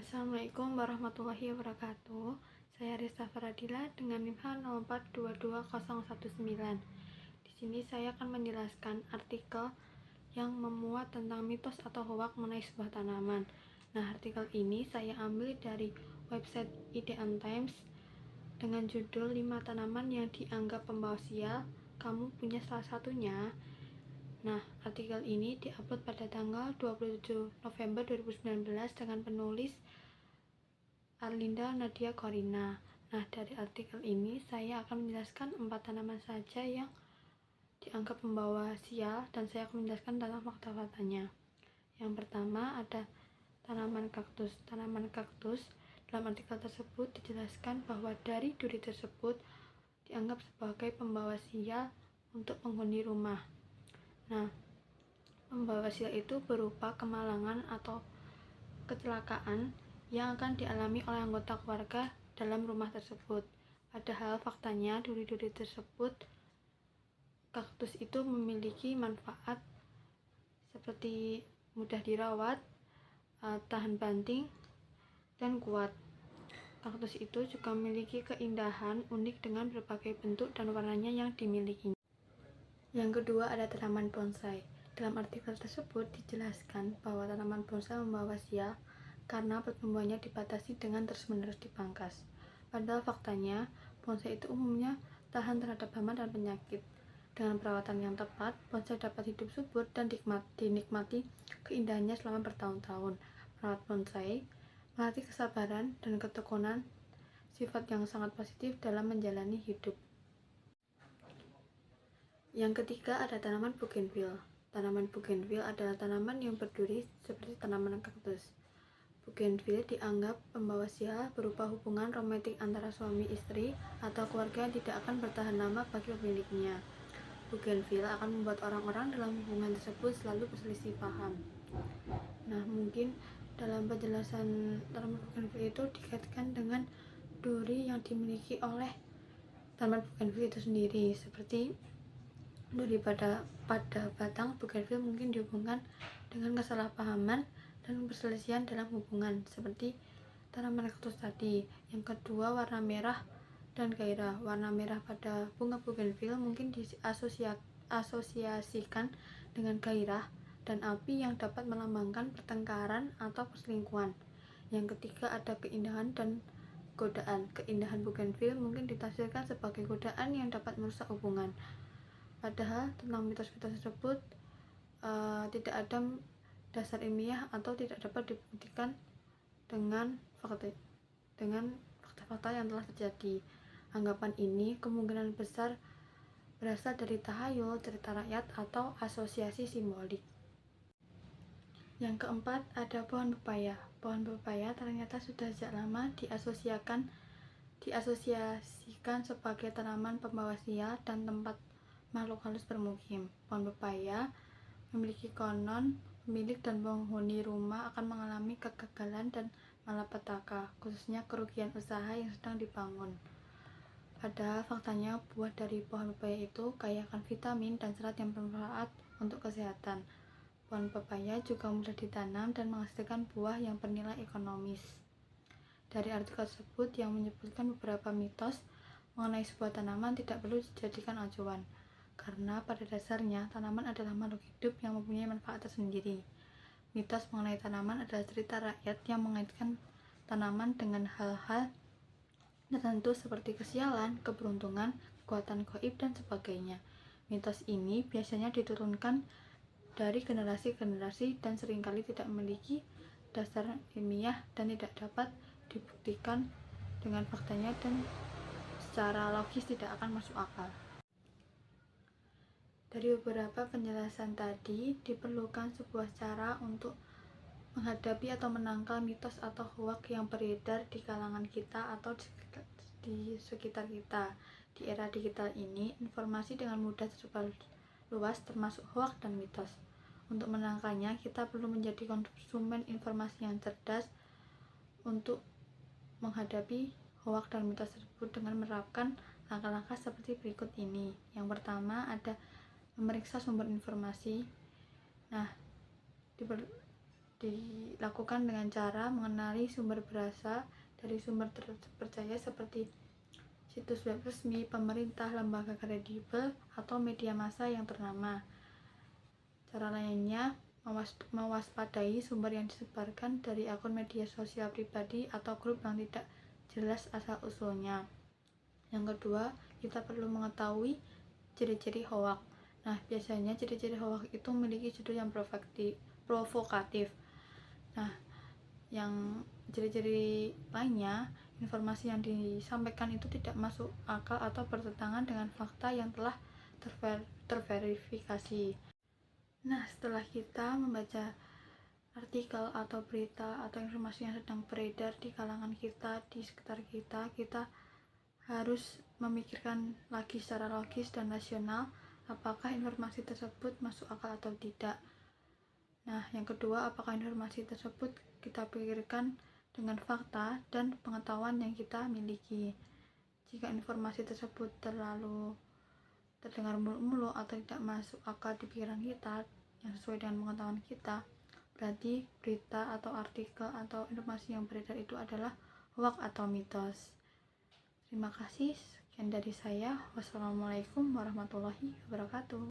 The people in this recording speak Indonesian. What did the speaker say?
Assalamualaikum warahmatullahi wabarakatuh. Saya Rista Faradila dengan NIM H0422019. Di sini saya akan menjelaskan artikel yang memuat tentang mitos atau hoak mengenai sebuah tanaman. Nah, artikel ini saya ambil dari website IDN Times dengan judul 5 tanaman yang dianggap pembawa sial. Kamu punya salah satunya. Nah, artikel ini diupload pada tanggal 27 November 2019 dengan penulis Arlinda Nadia Korina. Nah, dari artikel ini saya akan menjelaskan 4 tanaman saja yang dianggap pembawa sial dan saya akan menjelaskan tentang fakta-faktanya. Yang pertama ada tanaman kaktus. Tanaman kaktus dalam artikel tersebut dijelaskan bahwa dari duri tersebut dianggap sebagai pembawa sial untuk penghuni rumah. Nah, pembawa sial itu berupa kemalangan atau kecelakaan yang akan dialami oleh anggota keluarga dalam rumah tersebut. Padahal faktanya duri-duri tersebut, kaktus itu memiliki manfaat seperti mudah dirawat, tahan banting, dan kuat. Kaktus itu juga memiliki keindahan unik dengan berbagai bentuk dan warnanya yang dimilikinya. Yang kedua ada tanaman bonsai. Dalam artikel tersebut dijelaskan bahwa tanaman bonsai membawa sial karena pertumbuhannya dibatasi dengan terus-menerus dipangkas. Padahal faktanya, bonsai itu umumnya tahan terhadap hama dan penyakit. Dengan perawatan yang tepat, bonsai dapat hidup subur dan dinikmati keindahannya selama bertahun-tahun. Perawat bonsai melatih kesabaran dan ketekunan, sifat yang sangat positif dalam menjalani hidup. Yang ketiga ada tanaman bougainville. Tanaman bougainville adalah tanaman yang berduri seperti tanaman kaktus. Bougainville dianggap pembawa sial berupa hubungan romantik antara suami istri atau keluarga yang tidak akan bertahan lama bagi pemiliknya. Bougainville akan membuat orang-orang dalam hubungan tersebut selalu berselisih paham. Nah, mungkin dalam penjelasan tanaman bougainville itu dikaitkan dengan duri yang dimiliki oleh tanaman bougainville itu sendiri, seperti duri pada batang bougainville mungkin dihubungkan dengan kesalahpahaman dan perselisihan dalam hubungan seperti tanaman kaktus tadi. Yang kedua warna merah dan gairah. Warna merah pada bunga bougainville mungkin diasosiasikan dengan gairah dan api yang dapat melambangkan pertengkaran atau perselingkuhan. Yang ketiga ada keindahan dan godaan. Keindahan bougainville mungkin ditafsirkan sebagai godaan yang dapat merusak hubungan. Padahal tentang mitos-mitos tersebut tidak ada dasar ilmiah atau tidak dapat dibuktikan dengan fakta-fakta yang telah terjadi. Anggapan ini kemungkinan besar berasal dari tahayul, cerita rakyat, atau asosiasi simbolik. Yang keempat ada pohon pepaya. Pohon pepaya ternyata sudah sejak lama diasosiasikan sebagai tanaman pembawa sial dan tempat makhluk halus bermukim. Pohon pepaya memiliki konon pemilik dan penghuni rumah akan mengalami kegagalan dan malapetaka, khususnya kerugian usaha yang sedang dibangun. Padahal faktanya buah dari pohon pepaya itu kaya akan vitamin dan serat yang bermanfaat untuk kesehatan. Pohon pepaya juga mudah ditanam dan menghasilkan buah yang bernilai ekonomis. Dari artikel tersebut yang menyebutkan beberapa mitos mengenai sebuah tanaman tidak perlu dijadikan acuan, karena pada dasarnya tanaman adalah makhluk hidup yang mempunyai manfaat tersendiri. Mitos mengenai tanaman adalah cerita rakyat yang mengaitkan tanaman dengan hal-hal tertentu seperti kesialan, keberuntungan, kekuatan gaib, dan sebagainya. Mitos ini biasanya diturunkan dari generasi ke generasi dan seringkali tidak memiliki dasar ilmiah dan tidak dapat dibuktikan dengan faktanya dan secara logis tidak akan masuk akal. Dari beberapa penjelasan tadi, diperlukan sebuah cara untuk menghadapi atau menangkal mitos atau hoak yang beredar di kalangan kita atau di sekitar kita. Di era digital ini, informasi dengan mudah tersebar luas termasuk hoak dan mitos. Untuk menangkalnya, kita perlu menjadi konsumen informasi yang cerdas untuk menghadapi hoak dan mitos tersebut dengan menerapkan langkah-langkah seperti berikut ini. Yang pertama ada memeriksa sumber informasi. Nah, dilakukan dengan cara mengenali sumber berasal dari sumber terpercaya seperti situs web resmi, pemerintah, lembaga kredibel, atau media massa yang ternama. Cara lainnya, mewaspadai sumber yang disebarkan dari akun media sosial pribadi atau grup yang tidak jelas asal-usulnya. Yang kedua, kita perlu mengetahui ciri-ciri hoak. Nah, biasanya ciri-ciri hoak itu memiliki judul yang provokatif. Nah, yang ciri-ciri lainnya, informasi yang disampaikan itu tidak masuk akal atau bertentangan dengan fakta yang telah terverifikasi. Nah, setelah kita membaca artikel atau berita atau informasi yang sedang beredar di kalangan kita, di sekitar kita, kita harus memikirkan lagi secara logis dan rasional apakah informasi tersebut masuk akal atau tidak. Nah, yang kedua, apakah informasi tersebut kita pikirkan dengan fakta dan pengetahuan yang kita miliki. Jika informasi tersebut terlalu terdengar muluk-muluk atau tidak masuk akal di pikiran kita yang sesuai dengan pengetahuan kita, berarti berita atau artikel atau informasi yang beredar itu adalah hoax atau mitos. Terima kasih, sekian dari saya. Wassalamualaikum warahmatullahi wabarakatuh.